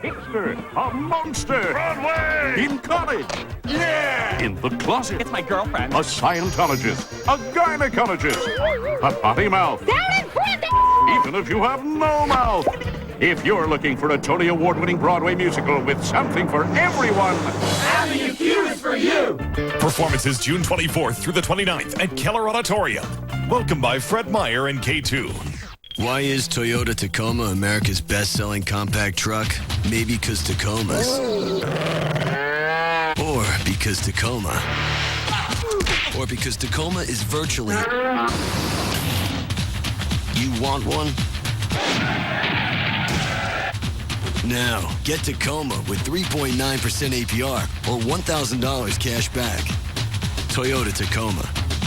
Hipster, a monster, Broadway, in college, yeah, in the closet, It's my girlfriend. a Scientologist, a gynecologist, a potty mouth, Down in front! even if you have no mouth. If you're looking for a Tony Award-winning Broadway musical with something for everyone, Avenue Q is for you! Performances June 24th through the 29th at Keller Auditorium. Welcome by Fred Meyer and K2. Why is Toyota Tacoma America's best-selling compact truck? Maybe because Tacomas. Or because Tacoma. Or because Tacoma is virtually... You want one? Now, get Tacoma with 3.9% APR or $1,000 cash back. Toyota Tacoma.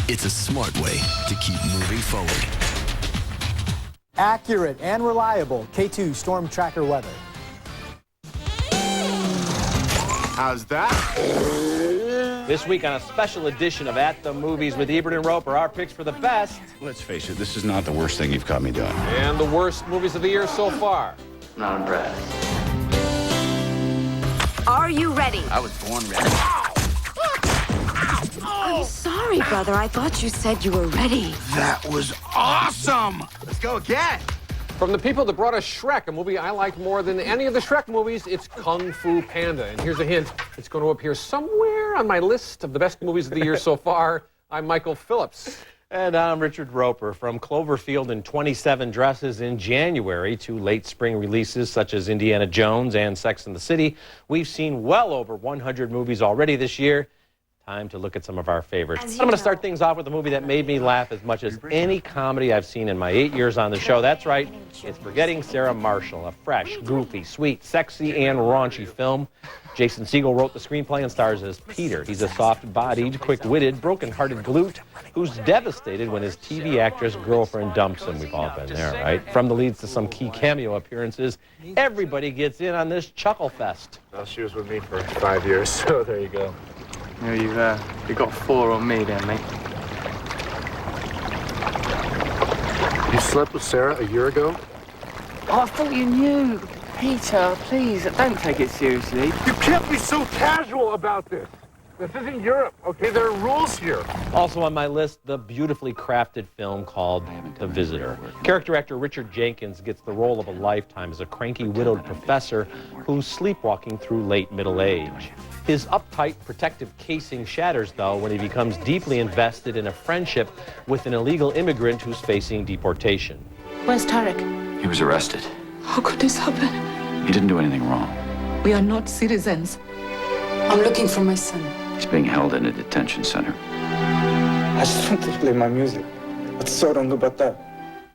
It's a smart way to keep moving forward. Accurate and reliable K2 Storm Tracker weather. How's that? This week on a special edition of At the Movies with Ebert and Roeper, our picks for the best Let's face it, this is not the worst thing you've caught me doing. And the worst movies of the year so far. Not impressed. Are you ready? I was born ready. I'm sorry, brother. I thought you said you were ready. That was awesome! Let's go again! From the people that brought us Shrek, a movie I liked more than any of the Shrek movies, it's Kung Fu Panda. And here's a hint, it's going to appear somewhere on my list of the best movies of the year so far. I'm Michael Phillips. And I'm Richard Roeper. From Cloverfield and 27 Dresses in January to late spring releases such as Indiana Jones and Sex and the City, we've seen well over 100 movies already this year. Time to look at some of our favorites. I'm going to start things off with a movie that made me laugh as much as any comedy I've seen in my 8 years on the show. That's right, it's Forgetting Sarah Marshall, a fresh, goofy, sweet, sexy, and raunchy film. Jason Segel wrote the screenplay and stars as Peter. He's a soft-bodied, quick-witted, broken-hearted glute who's devastated when his TV actress girlfriend dumps him. We've all been there, right? From the leads to some key cameo appearances, everybody gets in on this chuckle fest. Well, she was with me for 5 years, so there you go. Yeah, you got 4 on me then, mate. You slept with Sarah a year ago? Oh, I thought you knew. Peter, please, don't take it seriously. You can't be so casual about this. This isn't Europe, okay? There are rules here. Also on my list, the beautifully crafted film called The Visitor. Character actor Richard Jenkins gets the role of a lifetime as a cranky, widowed professor who's sleepwalking through late middle age. His uptight, protective casing shatters, though, when he becomes deeply invested in a friendship with an illegal immigrant who's facing deportation. Where's Tarek? He was arrested. How could this happen? He didn't do anything wrong. We are not citizens. I'm looking for my son. He's being held in a detention center. I just want to play my music. What's so wrong about that?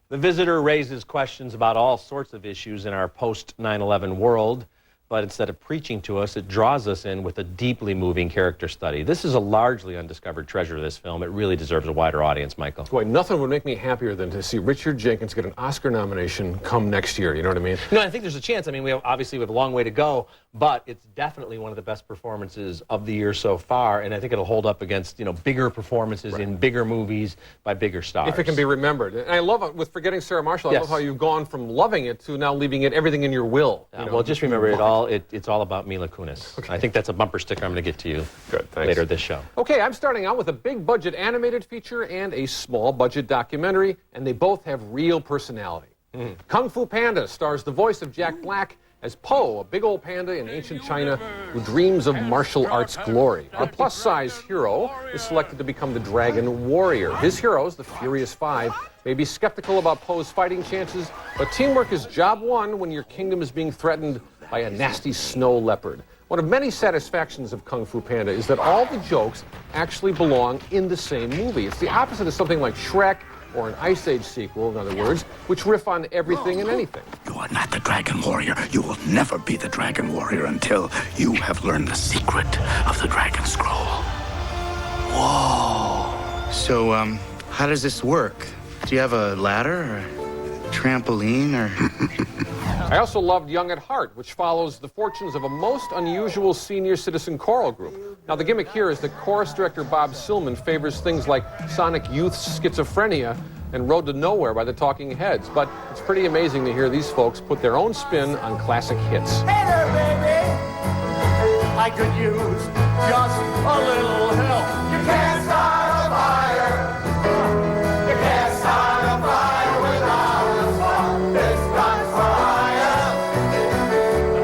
The Visitor raises questions about all sorts of issues in our post-9/11 world. But instead of preaching to us, it draws us in with a deeply moving character study. This is a largely undiscovered treasure, this film. It really deserves a wider audience, Michael. Boy, nothing would make me happier than to see Richard Jenkins get an Oscar nomination come next year, you know what I mean? No, I think there's a chance. I mean, we have a long way to go, but it's definitely one of the best performances of the year so far, and I think it'll hold up against, bigger performances in bigger movies by bigger stars. If it can be remembered. And I love it, with Forgetting Sarah Marshall, I love how you've gone from loving it to now leaving it everything in your will. Well, just remember it's all about Mila Kunis. Okay. I think that's a bumper sticker I'm going to get to you later this show. Okay, I'm starting out with a big budget animated feature and a small budget documentary, and they both have real personality. Kung Fu Panda stars the voice of Jack Black as Po, a big old panda in ancient China who dreams of martial arts glory. Our plus-size hero is selected to become the Dragon Warrior. His heroes, the Furious Five, may be skeptical about Po's fighting chances, but teamwork is job one when your kingdom is being threatened by a nasty snow leopard. One of many satisfactions of Kung Fu Panda is that all the jokes actually belong in the same movie. It's the opposite of something like Shrek or an Ice Age sequel, in other words, which riff on everything and anything. You are not the Dragon Warrior. You will never be the Dragon Warrior until you have learned the secret of the Dragon Scroll. Whoa. So, how does this work? Do you have a ladder or trampoline or... I also loved Young at Heart, which follows the fortunes of a most unusual senior citizen choral group. Now, the gimmick here is that chorus director Bob Sillman favors things like Sonic Youth's schizophrenia and Road to Nowhere by the Talking Heads. But it's pretty amazing to hear these folks put their own spin on classic hits. Hey there, baby. I could use just a little help. You can't start a fire. You can't start a fire without a spark. This gun's for hire.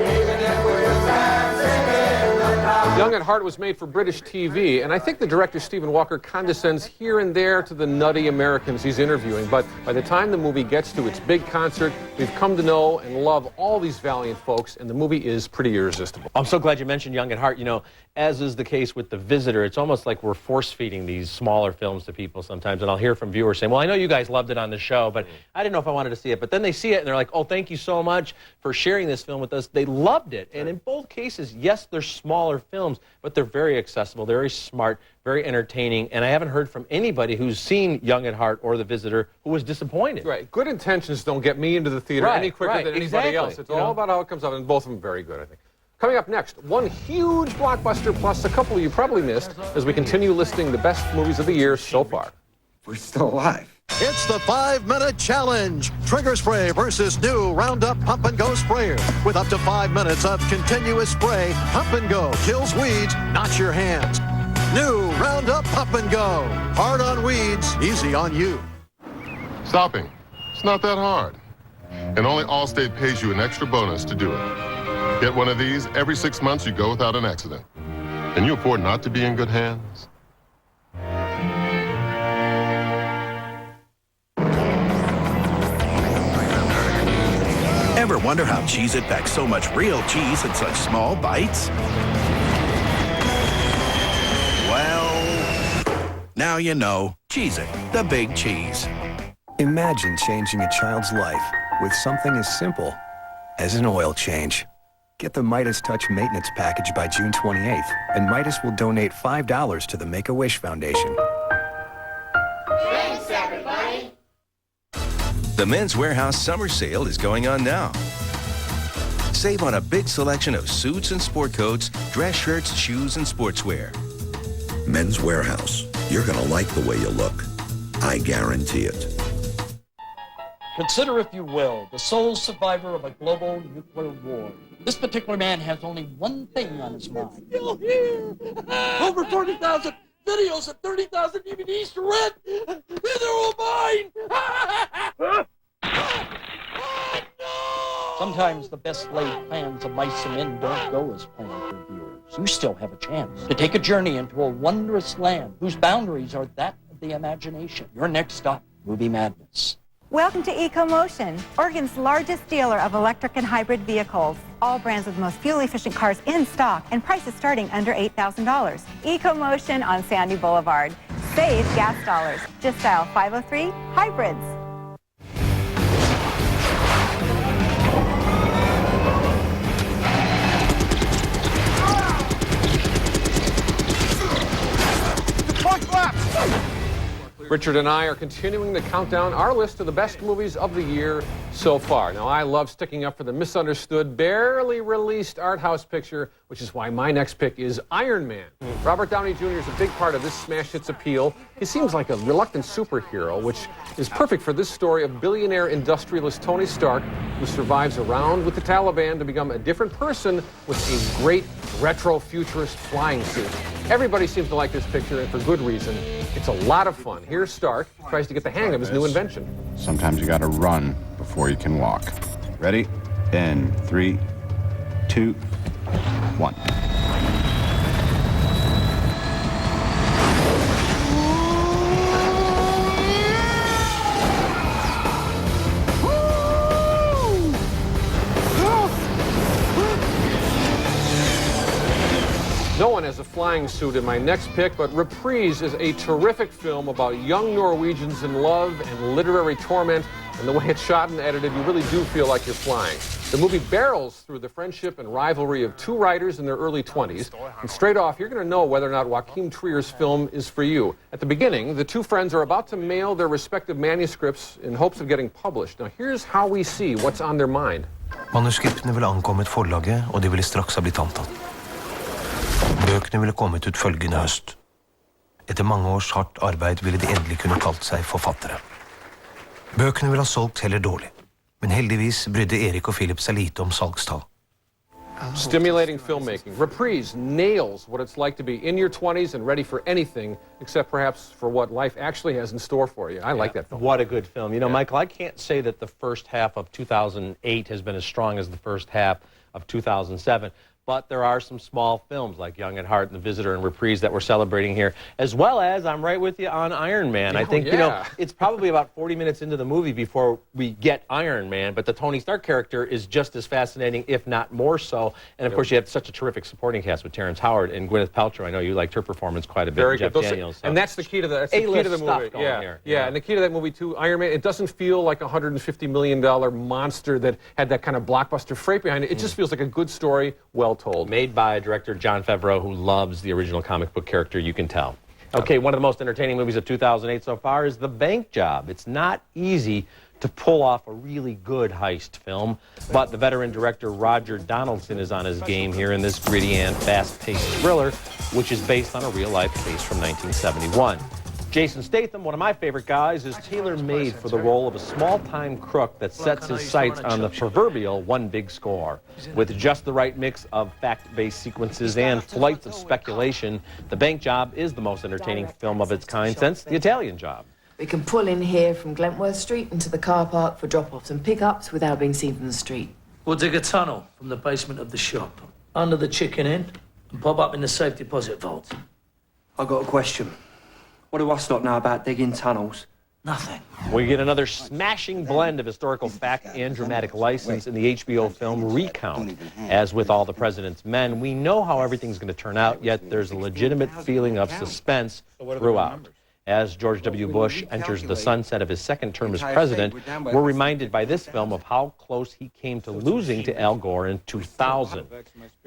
Even if we're just dancing in the dark. Young at Heart was made for British TV, and I think the director Stephen Walker condescends here and there to the nutty Americans he's interviewing, but by the time the movie gets to its big concert, we've come to know and love all these valiant folks, and the movie is pretty irresistible. I'm so glad you mentioned Young at Heart. You know, as is the case with The Visitor, it's almost like we're force-feeding these smaller films to people sometimes, and I'll hear from viewers saying, well, I know you guys loved it on the show, but I didn't know if I wanted to see it. But then they see it, and they're like, oh, thank you so much for sharing this film with us. They loved it, and in both cases, yes, they're smaller films, but they're very accessible, they're very smart, very entertaining, and I haven't heard from anybody who's seen Young at Heart or The Visitor who was disappointed. Right. Good intentions don't get me into the theater any quicker than anybody else. It's all about how it comes out, and both of them very good, I think. Coming up next, one huge blockbuster plus a couple you probably missed as we continue listing the best movies of the year so far. We're still alive. It's the 5-minute challenge. Trigger spray versus new Roundup Pump and Go sprayer. With up to 5 minutes of continuous spray, Pump and Go kills weeds, not your hands. New Roundup Pump and Go. Hard on weeds, easy on you. Stopping. It's not that hard. And only Allstate pays you an extra bonus to do it. Get one of these every 6 months you go without an accident. Can you afford not to be in good hands? Ever wonder how Cheez-It packs so much real cheese in such small bites? Well, now you know. Cheez-It, the big cheese. Imagine changing a child's life with something as simple as an oil change. Get the Midas Touch Maintenance Package by June 28th, and Midas will donate $5 to the Make-A-Wish Foundation. Thanks, everybody. The Men's Warehouse Summer Sale is going on now. Save on a big selection of suits and sport coats, dress shirts, shoes, and sportswear. Men's Warehouse. You're going to like the way you look. I guarantee it. Consider, if you will, the sole survivor of a global nuclear war. This particular man has only one thing on his mind. It's still here. Over 40,000 videos and 30,000 DVDs to rent. They're all mine. Sometimes the best laid plans of mice and men don't go as planned for viewers. You still have a chance to take a journey into a wondrous land whose boundaries are that of the imagination. Your next stop, Movie Madness. Welcome to EcoMotion, Oregon's largest dealer of electric and hybrid vehicles. All brands of the most fuel-efficient cars in stock and prices starting under $8,000. EcoMotion on Sandy Boulevard. Save gas dollars. Just dial 503 Hybrids. Richard and I are continuing to count down our list of the best movies of the year so far. Now, I love sticking up for the misunderstood, barely released art house picture, which is why my next pick is Iron Man. Robert Downey Jr. is a big part of this smash hit's appeal. He seems like a reluctant superhero, which is perfect for this story of billionaire industrialist Tony Stark, who survives around with the Taliban to become a different person with a great retro futurist flying suit. Everybody seems to like this picture, and for good reason. It's a lot of fun. Here's Stark, tries to get the hang of his new invention. Sometimes you gotta run before you can walk. Ready? In 3, 2, 1. No one has a flying suit in my next pick, but Reprise is a terrific film about young Norwegians in love and literary torment, and the way it's shot and edited, you really do feel like you're flying. The movie barrels through the friendship and rivalry of two writers in their early 20s, and straight off, you're going to know whether or not Joachim Trier's film is for you. At the beginning, the two friends are about to mail their respective manuscripts in hopes of getting published. Now, here's how we see what's on their mind. Manuskriptene ville ankommet forlaget, og de ville straks ha blitt antatt. Bøkene ville kommet ut følgende høst. Etter mange års hardt arbeid ville de endelig kunne kalt seg forfattere. Bøkene ville ha solgt heller dårlig. Men heldigvis brydde Erik og Philip seg lite om salgstall. Stimulating filmmaking. Reprise nails what it's like to be in your 20s and ready for anything except perhaps for what life actually has in store for you. I like that film. What a good film. You know, Michael, I can't say that the first half of 2008 has been as strong as the first half of 2007. But there are some small films like Young at Heart and The Visitor and Reprise that we're celebrating here, as well as, I'm right with you on Iron Man. I think, you know, it's probably about 40 minutes into the movie before we get Iron Man, but the Tony Stark character is just as fascinating, if not more so. And, of course, you have such a terrific supporting cast with Terrence Howard and Gwyneth Paltrow. I know you liked her performance quite a bit. Very Jeff good. Daniels. So. And that's the key to the, movie. Yeah, and the key to that movie, too, Iron Man, it doesn't feel like a $150 million monster that had that kind of blockbuster freight behind it. It just feels like a good story, well told. Made by director Jon Favreau, who loves the original comic book character, you can tell. Okay, one of the most entertaining movies of 2008 so far is The Bank Job. It's not easy to pull off a really good heist film, but the veteran director Roger Donaldson is on his game here in this gritty and fast-paced thriller, which is based on a real-life case from 1971. Jason Statham, one of my favorite guys, is tailor-made for the role of a small-time crook that sets his sights on the proverbial one big score. With just the right mix of fact-based sequences and flights of speculation, The Bank Job is the most entertaining film of its kind since The Italian Job. We can pull in here from Glentworth Street into the car park for drop-offs and pick-ups without being seen from the street. We'll dig a tunnel from the basement of the shop, under the chicken inn, and pop up in the safe deposit vault. I've got a question. What do us not know about digging tunnels? Nothing. We get another smashing blend of historical fact and dramatic license in the HBO film Recount. As with All the President's Men, we know how everything's going to turn out, yet there's a legitimate feeling of suspense throughout. As George W. Bush enters the sunset of his second term as president, we're reminded by this film of how close he came to losing to Al Gore in 2000.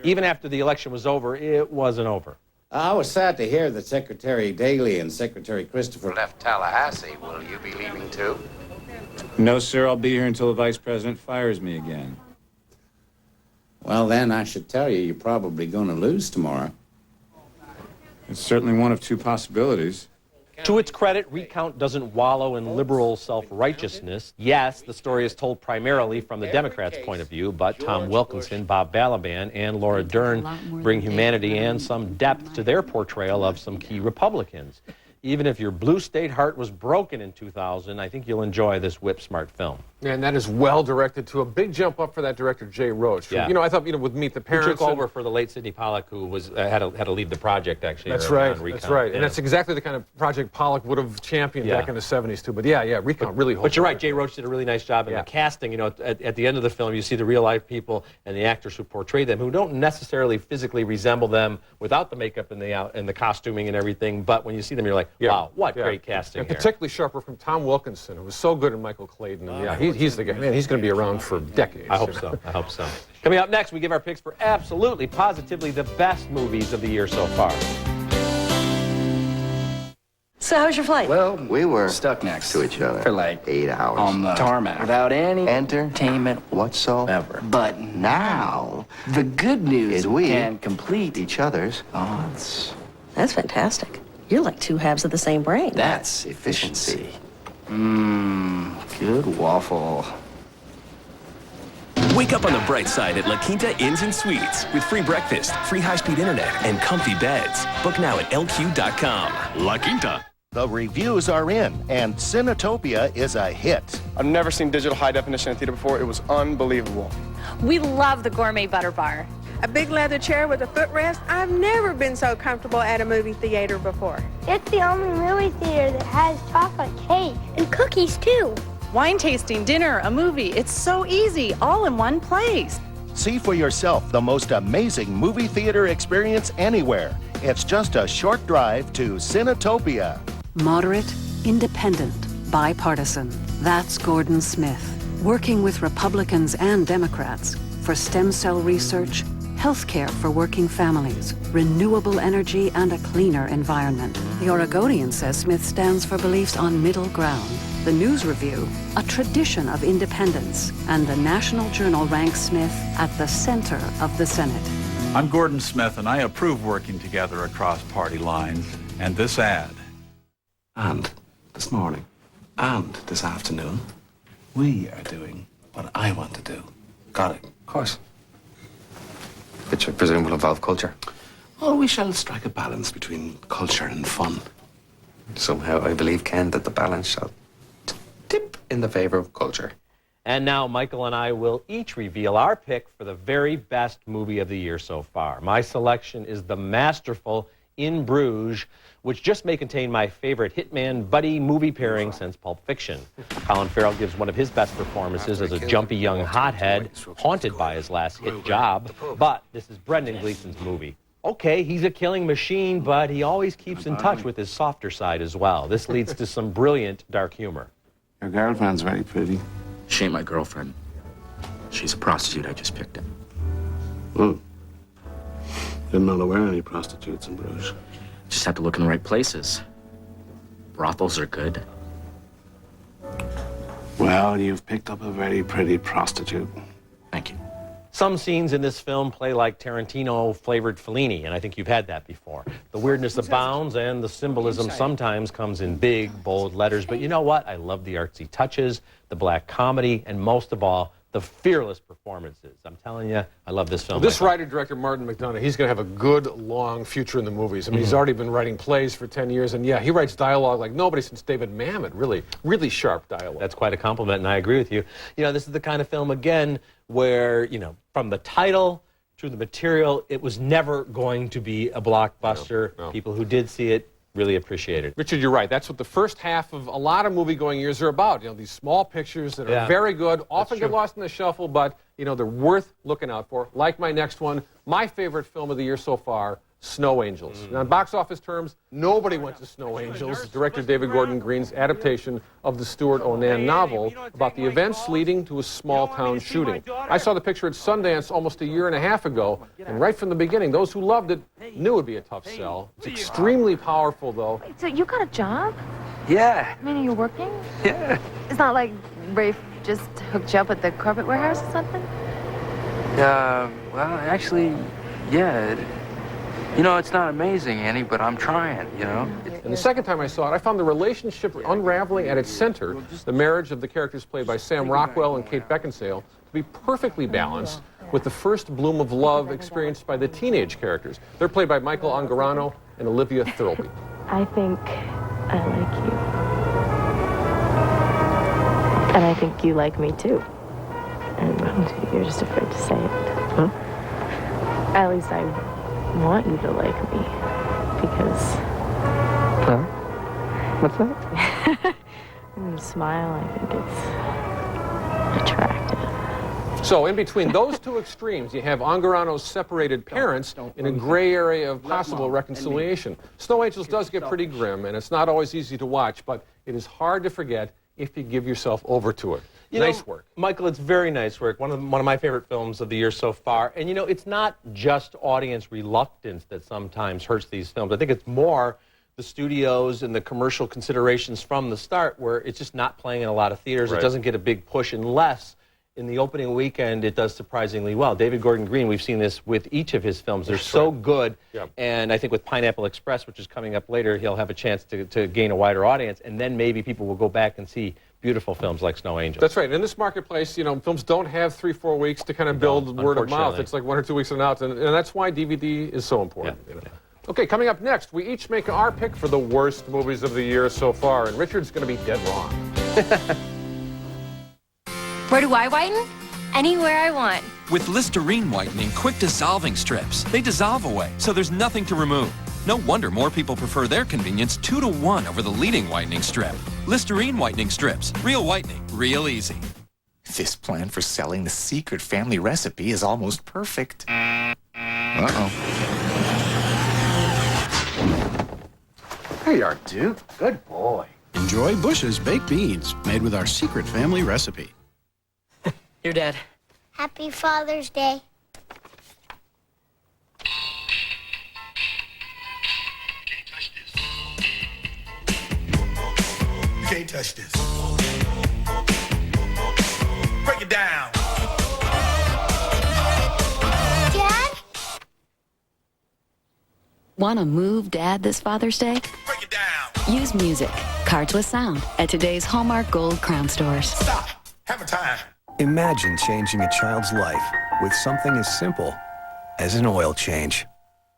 Even after the election was over, it wasn't over. I was sad to hear that Secretary Daley and Secretary Christopher left Tallahassee. Will you be leaving too? No, sir. I'll be here until the vice president fires me again. Well, then I should tell you, you're probably going to lose tomorrow. It's certainly one of two possibilities. To its credit, Recount doesn't wallow in liberal self-righteousness. Yes, the story is told primarily from the Democrats' point of view, but Tom Wilkinson, Bob Balaban, and Laura Dern bring humanity and some depth to their portrayal of some key Republicans. Even if your blue state heart was broken in 2000, I think you'll enjoy this whip-smart film. And that is well directed, to a big jump up for that director, Jay Roach. Yeah. You know, I thought, with Meet the Parents. Who took over for the late Sidney Pollack, who was had to lead the project, actually. That's right, on Recount. that's right. Yeah. And that's exactly the kind of project Pollack would have championed back in the 70s, too. But yeah, Recount really holds. But you're right, Jay Roach did a really nice job in the casting. You know, at the end of the film, you see the real-life people and the actors who portray them, who don't necessarily physically resemble them without the makeup and the costuming and everything. But when you see them, you're like, wow, what great casting. And particularly sharper from Tom Wilkinson, who was so good in Michael Clayton. And he's the guy. Man, he's going to be around for decades. I hope so. I hope so. Coming up next, we give our picks for absolutely, positively the best movies of the year so far. So how was your flight? Well, we were stuck next to each other for like 8 hours On the tarmac without any entertainment whatsoever. But Now, the good news is we can complete each other's thoughts. That's fantastic. You're like two halves of the same brain. That's efficiency. Good waffle. Wake up on the bright side at La Quinta Inns and Suites with free breakfast, free high-speed internet, and comfy beds. Book now at lq.com. La Quinta. The reviews are in, and Cinetopia is a hit. I've never seen digital high definition in theater before. It was unbelievable. We love the gourmet butter bar. A big leather chair with a footrest. I've never been so comfortable at a movie theater before. It's the only movie theater that has chocolate cake and cookies too. Wine tasting, dinner, a movie. It's so easy, all in one place. See for yourself the most amazing movie theater experience anywhere. It's just a short drive to Cinetopia. Moderate, independent, bipartisan. That's Gordon Smith, working with Republicans and Democrats for stem cell research, healthcare for working families, renewable energy, and a cleaner environment. The Oregonian says Smith stands for beliefs on middle ground. The News Review, a tradition of independence, and the National Journal ranks Smith at the center of the Senate. I'm Gordon Smith, and I approve working together across party lines. And this ad. And this morning, and this afternoon, We are doing what I want to do. Got it? Of course. Which I presume will involve culture. Oh, we shall strike a balance between culture and fun. Somehow I believe, Ken, that the balance shall tip in the favor of culture. And now Michael and I will each reveal our pick for the very best movie of the year so far. My selection is the masterful In Bruges, which just may contain my favorite hitman buddy movie pairing since Pulp Fiction. Colin Farrell gives one of his best performances as a jumpy young hothead, haunted by his last hit job. But this is Brendan Gleeson's movie. Okay, he's a killing machine, but he always keeps in touch with his softer side as well. This leads to some brilliant dark humor. Your girlfriend's very pretty. She ain't my girlfriend. She's a prostitute I just picked up. Oh. Didn't know there were any prostitutes in Bruges. Just have to look in the right places. Brothels are good. Well, you've picked up a very pretty prostitute. Thank you. Some scenes in this film play like Tarantino-flavored Fellini, and I think you've had that before. The weirdness abounds, and the symbolism sometimes comes in big, bold letters. But you know what? I love the artsy touches, the black comedy, and most of all, the fearless performances. I'm telling you, I love this film. This writer-director, Martin McDonagh, he's going to have a good, long future in the movies. I mean, he's already been writing plays for 10 years, and yeah, he writes dialogue like nobody since David Mamet. Really, really sharp dialogue. That's quite a compliment, and I agree with you. You know, this is the kind of film, again, where, you know, from the title to the material, it was never going to be a blockbuster. No. People who did see it really appreciate it. Richard, you're right. That's what the first half of a lot of movie-going years are about. You know, these small pictures that are very good, often get lost in the shuffle, but, you know, they're worth looking out for. Like my next one, my favorite film of the year so far, Snow Angels. Now, in box office terms, nobody went to Snow Angels, director David Gordon Green's adaptation of the Stuart Onan novel about the events leading to a small-town shooting. I saw the picture at Sundance almost a year and a half ago, and right from the beginning, those who loved it knew it would be a tough sell. It's extremely powerful, though. Wait, so you got a job? Yeah. I mean, are you working? Yeah. It's not like Rafe just hooked you up at the carpet warehouse or something? Well, actually, yeah. You know, it's not amazing, Annie, but I'm trying, you know? And the second time I saw it, I found the relationship unraveling at its center, the marriage of the characters played by Sam Rockwell and Kate Beckinsale, to be perfectly balanced with the first bloom of love experienced by the teenage characters. They're played by Michael Angarano and Olivia Thirlby. I think I like you. And I think you like me, too. And you're just afraid to say it. Huh? At least I want you to like me, because... Huh? What's that? When you smile, I think it's attractive. So in between those two extremes, you have Angarano's separated parents in a gray area of possible reconciliation. Snow Angels does get pretty grim, and it's not always easy to watch, but it is hard to forget if you give yourself over to it. Nice work. Michael, it's very nice work. One of my favorite films of the year so far. And, you know, it's not just audience reluctance that sometimes hurts these films. I think it's more the studios and the commercial considerations from the start where it's just not playing in a lot of theaters. It doesn't get a big push unless in the opening weekend it does surprisingly well. David Gordon Green, we've seen this with each of his films. They're so good. And I think with Pineapple Express, which is coming up later, he'll have a chance to gain a wider audience. And then maybe people will go back and see beautiful films like Snow Angels. That's right. In this marketplace, you know, films don't have 3-4 weeks to kind of build word of mouth. It's like 1 or 2 weeks in and out, and that's why DVD is so important. You know? Okay, coming up next, we each make our pick for the worst movies of the year so far, and Richard's going to be dead wrong. Where do I whiten? Anywhere I want. With Listerine whitening quick dissolving strips, they dissolve away, so there's nothing to remove. No wonder more people prefer their convenience 2 to 1 over the leading whitening strip. Listerine whitening strips. Real whitening, real easy. This plan for selling the secret family recipe is almost perfect. Uh-oh. There you are, Duke. Good boy. Enjoy Bush's baked beans, made with our secret family recipe. Your dad. Happy Father's Day. You can't touch this. Break it down. Dad? Want to move Dad this Father's Day? Break it down. Use music, cards with sound at today's Hallmark Gold Crown stores. Stop. Have a time. Imagine changing a child's life with something as simple as an oil change.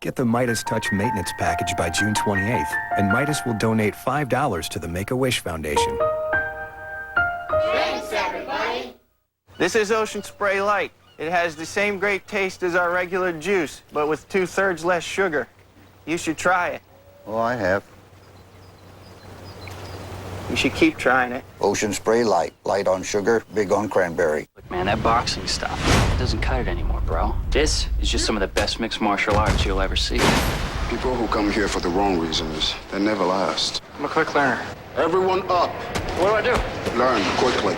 Get the Midas Touch Maintenance Package by June 28th, and Midas will donate $5 to the Make-A-Wish Foundation. Thanks, everybody. This is Ocean Spray Light. It has the same great taste as our regular juice, but with 2/3 less sugar. You should try it. Oh, I have. You should keep trying it. Ocean Spray Light. Light on sugar, big on cranberry. Man, that boxing stuff doesn't cut it anymore, bro. This is just some of the best mixed martial arts you'll ever see. People who come here for the wrong reasons, they never last. I'm a quick learner. Everyone up. What do I do? Learn quickly.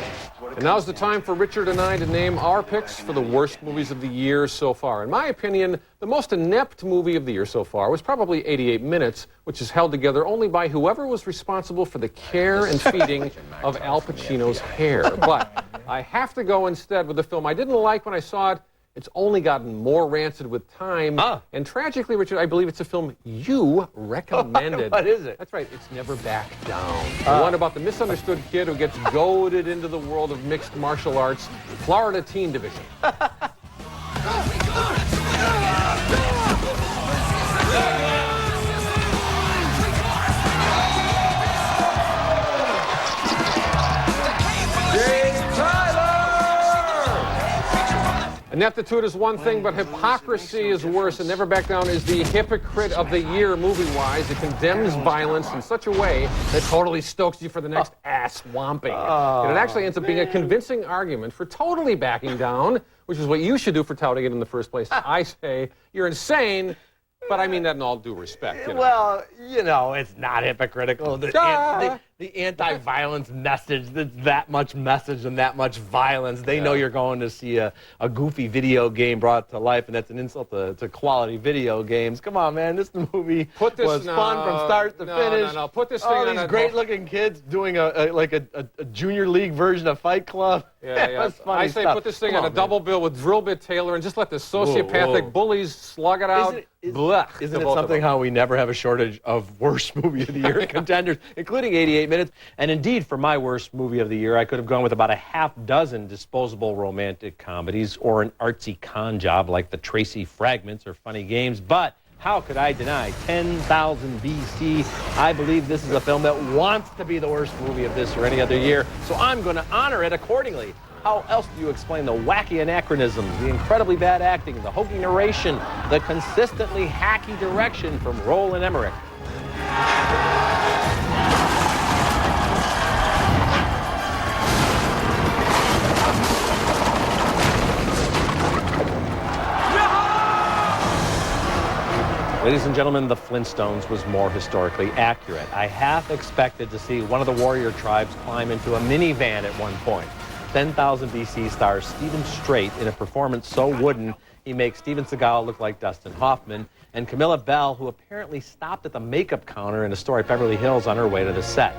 And now's the time for Richard and I to name our picks for the worst movies of the year so far. In my opinion, the most inept movie of the year so far was probably 88 Minutes, which is held together only by whoever was responsible for the care and feeding of Al Pacino's hair. But I have to go instead with a film I didn't like when I saw it. It's only gotten more rancid with time. And tragically, Richard, I believe it's a film you recommended. What is it? That's right. It's Never Back Down. The one about the misunderstood kid who gets goaded into the world of mixed martial arts, Florida Teen Division. Ineptitude is one thing, but hypocrisy is worse, and Never Back Down is the hypocrite of the year movie-wise. It condemns violence in such a way that totally stokes you for the next ass-swamping. And it actually ends up being a convincing argument for totally backing down, which is what you should do for touting it in the first place. I say, you're insane, but I mean that in all due respect. You know. Well, you know, it's not hypocritical. The anti-violence message, that's that much message and that much violence. They know you're going to see a goofy video game brought to life, and that's an insult to quality video games. Come on, man. This movie was fun from start to finish. No. Put this thing all on these great-looking kids doing a junior league version of Fight Club. Yeah. I say put this thing on a double bill with Drill Bit Taylor and just let the sociopathic bullies slug it out. Isn't it something how we never have a shortage of worst movie of the year contenders, including 88 Minutes? And indeed, for my worst movie of the year, I could have gone with about a half dozen disposable romantic comedies or an artsy con job like The Tracy Fragments or Funny Games. But how could I deny 10,000 BC? I believe this is a film that wants to be the worst movie of this or any other year, so I'm going to honor it accordingly. How else do you explain the wacky anachronisms, the incredibly bad acting, the hokey narration, the consistently hacky direction from Roland Emmerich? Ladies and gentlemen, The Flintstones was more historically accurate. I half expected to see one of the warrior tribes climb into a minivan at one point. 10,000 BC stars Stephen Strait in a performance so wooden he makes Steven Seagal look like Dustin Hoffman, and Camilla Bell, who apparently stopped at the makeup counter in Astoria, Beverly Hills on her way to the set.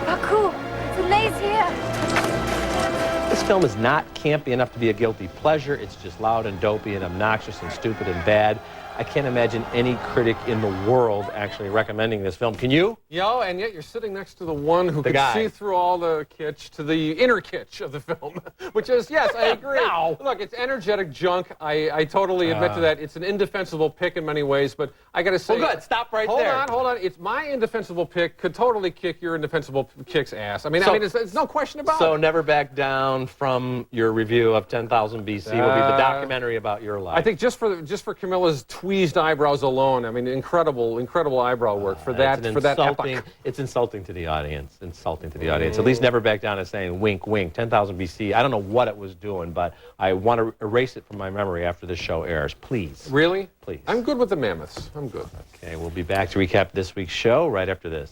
Baku, Zulay's here. This film is not campy enough to be a guilty pleasure. It's just loud and dopey and obnoxious and stupid and bad. I can't imagine any critic in the world actually recommending this film. Can you? Yo, and yet you're sitting next to the one who can see through all the kitsch to the inner kitsch of the film, which is, yes, I agree. Look, it's energetic junk. I totally admit to that. It's an indefensible pick in many ways, but I got to say... Well, good. Stop right there. Hold on. It's my indefensible pick could totally kick your indefensible kick's ass. I mean, it's no question about it. So Never Back Down from your review of 10,000 BC will be the documentary about your life. I think just for Camilla's tweezed eyebrows alone, I mean, incredible eyebrow work for that epoch. It's insulting to the audience. At least Never Back Down is saying wink, wink. 10,000 BC. I don't know what it was doing, but I want to erase it from my memory after this show airs. Please. Really? Please. I'm good with the mammoths. I'm good. Okay, we'll be back to recap this week's show right after this.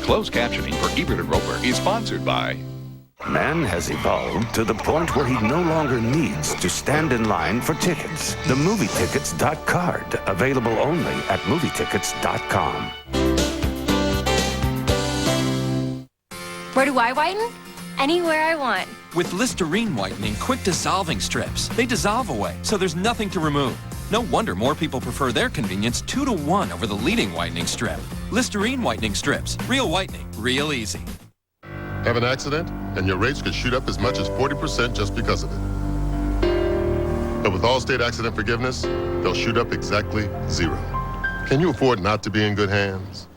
Closed captioning for Ebert Roeper is sponsored by... Man has evolved to the point where he no longer needs to stand in line for tickets. The MovieTickets.card, available only at MovieTickets.com. Where do I whiten? Anywhere I want. With Listerine whitening quick dissolving strips, they dissolve away, so there's nothing to remove. No wonder more people prefer their convenience 2 to 1 over the leading whitening strip. Listerine whitening strips. Real whitening, real easy. Have an accident, and your rates could shoot up as much as 40% just because of it. But with Allstate Accident Forgiveness, they'll shoot up exactly 0. Can you afford not to be in good hands?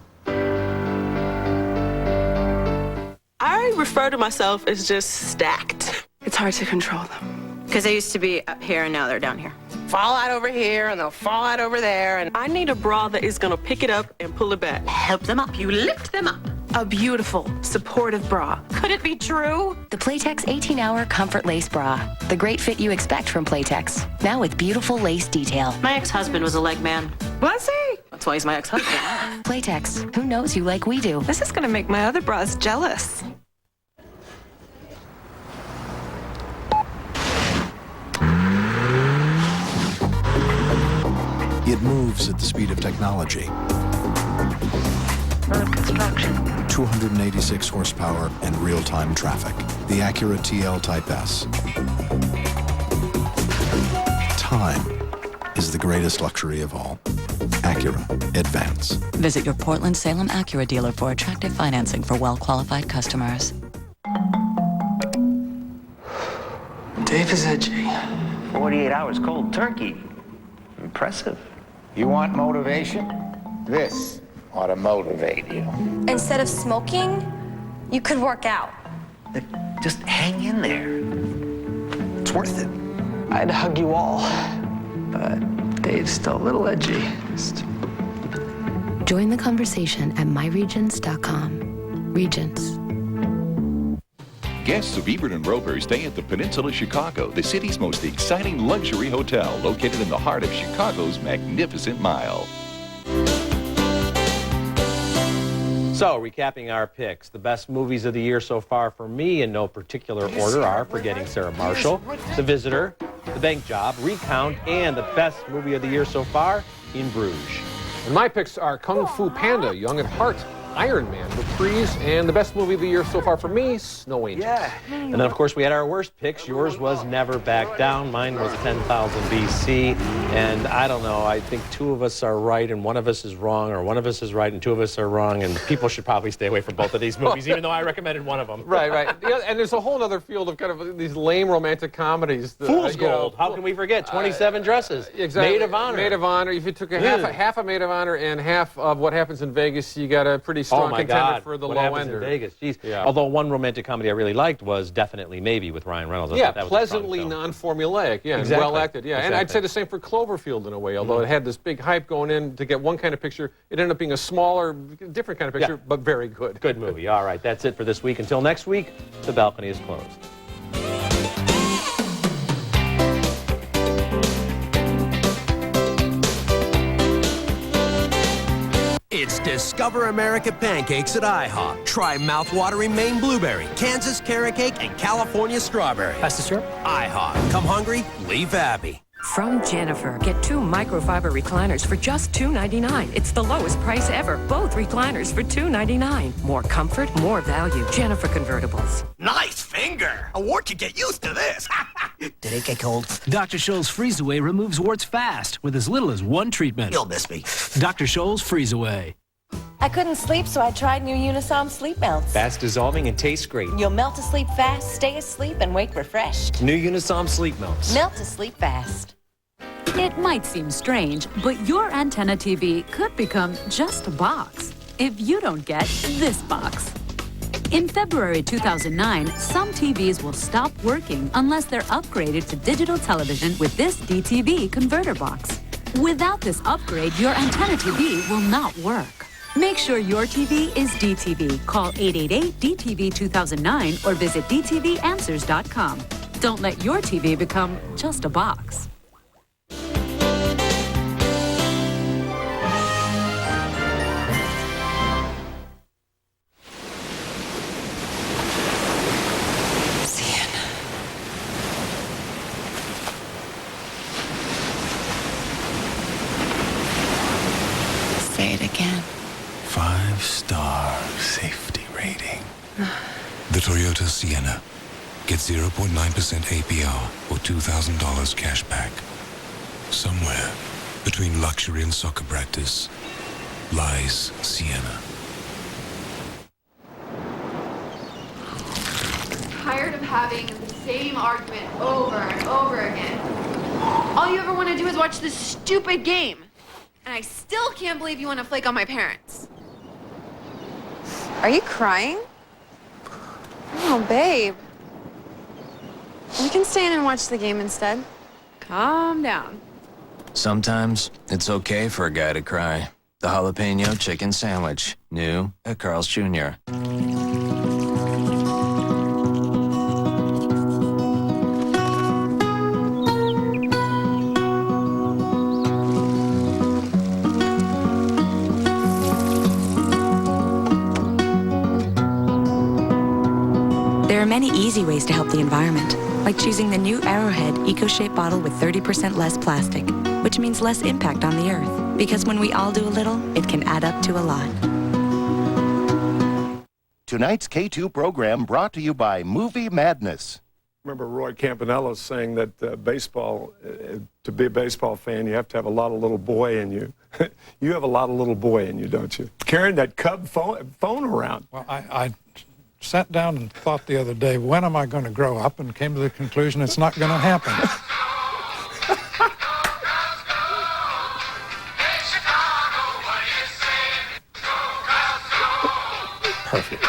I refer to myself as just stacked. It's hard to control them. Because they used to be up here and now they're down here. Fall out over here and they'll fall out over there. And I need a bra that is gonna pick it up and pull it back. Help them up. You lift them up. A beautiful, supportive bra. Could it be true? The Playtex 18-Hour Comfort Lace Bra. The great fit you expect from Playtex. Now with beautiful lace detail. My ex-husband was a leg man. Was he? That's why he's my ex-husband. Playtex. Who knows you like we do? This is gonna make my other bras jealous. It moves at the speed of technology. 286 horsepower and real-time traffic. The Acura TL Type S. Time is the greatest luxury of all. Acura Advance. Visit your Portland Salem Acura dealer for attractive financing for well-qualified customers. Dave is edgy. 48 hours cold turkey. Impressive. You want motivation? This ought to motivate you. Instead of smoking, you could work out. Just hang in there. It's worth it. I'd hug you all, but Dave's still a little edgy. Join the conversation at myregents.com. Regents. Guests of Ebert Roeper stay at the Peninsula Chicago, the city's most exciting luxury hotel located in the heart of Chicago's Magnificent Mile. So, recapping our picks, the best movies of the year so far for me in no particular order are Forgetting Sarah Marshall, The Visitor, The Bank Job, Recount, and the best movie of the year so far, In Bruges. And my picks are Kung Fu Panda, Young at Heart, Iron Man, Reprise, and the best movie of the year so far for me, Snow Angels. Yeah. And then, of course, we had our worst picks. Yours was Never Back Down. Mine was 10,000 BC. And I don't know, I think two of us are right and one of us is wrong, or one of us is right and two of us are wrong. And people should probably stay away from both of these movies, even though I recommended one of them. Right, right. Yeah, and there's a whole other field of kind of these lame romantic comedies. Fool's Gold. How can we forget? 27 Dresses. Exactly. Maid of Honor. Maid of Honor. If you took half a Maid of Honor and half of What Happens in Vegas, you got a pretty strong contender for the what low happens ender. in Vegas. Jeez. Yeah. Although one romantic comedy I really liked was Definitely Maybe with Ryan Reynolds. I Yeah, thought that was pleasantly non-formulaic. Yeah, exactly. and well acted. Yeah, and I'd say the same for Cloverfield in a way. Although it had this big hype going in to get one kind of picture, it ended up being a smaller, different kind of picture, but very good. Good movie. All right, that's it for this week. Until next week, the balcony is closed. It's Discover America Pancakes at IHOP. Try mouth-watering Maine blueberry, Kansas carrot cake, and California strawberry. Pass the syrup. IHOP. Come hungry, leave happy. From Jennifer, get 2 microfiber recliners for just $2.99. It's the lowest price ever. Both recliners for $2.99. More comfort, more value. Jennifer Convertibles. Nice finger. A wart could get used to this. Did it get cold? Dr. Scholl's Freeze Away removes warts fast with as little as 1 treatment. You'll miss me. Dr. Scholl's Freeze Away. I couldn't sleep, so I tried new Unisom Sleep Melts. Fast dissolving and tastes great. You'll melt asleep fast, stay asleep, and wake refreshed. New Unisom Sleep Melts. Melt asleep fast. It might seem strange, but your antenna TV could become just a box if you don't get this box. In February 2009, some TVs will stop working unless they're upgraded to digital television with this DTV converter box. Without this upgrade, your antenna TV will not work. Make sure your TV is DTV. Call 888-DTV-2009 or visit dtvanswers.com. Don't let your TV become just a box. Say it again. 5-star safety rating. The Toyota Sienna. Get 0.9% APR or $2,000 cash back. Somewhere between luxury and soccer practice lies Sienna. Tired of having the same argument over and over again. All you ever want to do is watch this stupid game. And I still can't believe you want to flake on my parents. Are you crying? Oh, babe. We can stay in and watch the game instead. Calm down. Sometimes it's okay for a guy to cry. The jalapeno chicken sandwich, new at Carl's Jr. There are many easy ways to help the environment, like choosing the new Arrowhead Eco-Shape bottle with 30% less plastic, which means less impact on the Earth. Because when we all do a little, it can add up to a lot. Tonight's K2 program brought to you by Movie Madness. Remember Roy Campanello saying that baseball, to be a baseball fan, you have to have a lot of little boy in you. You have a lot of little boy in you, don't you? Carrying that Cub phone around. Well, I sat down and thought the other day, when am I going to grow up? And came to the conclusion it's not going to happen. Perfect.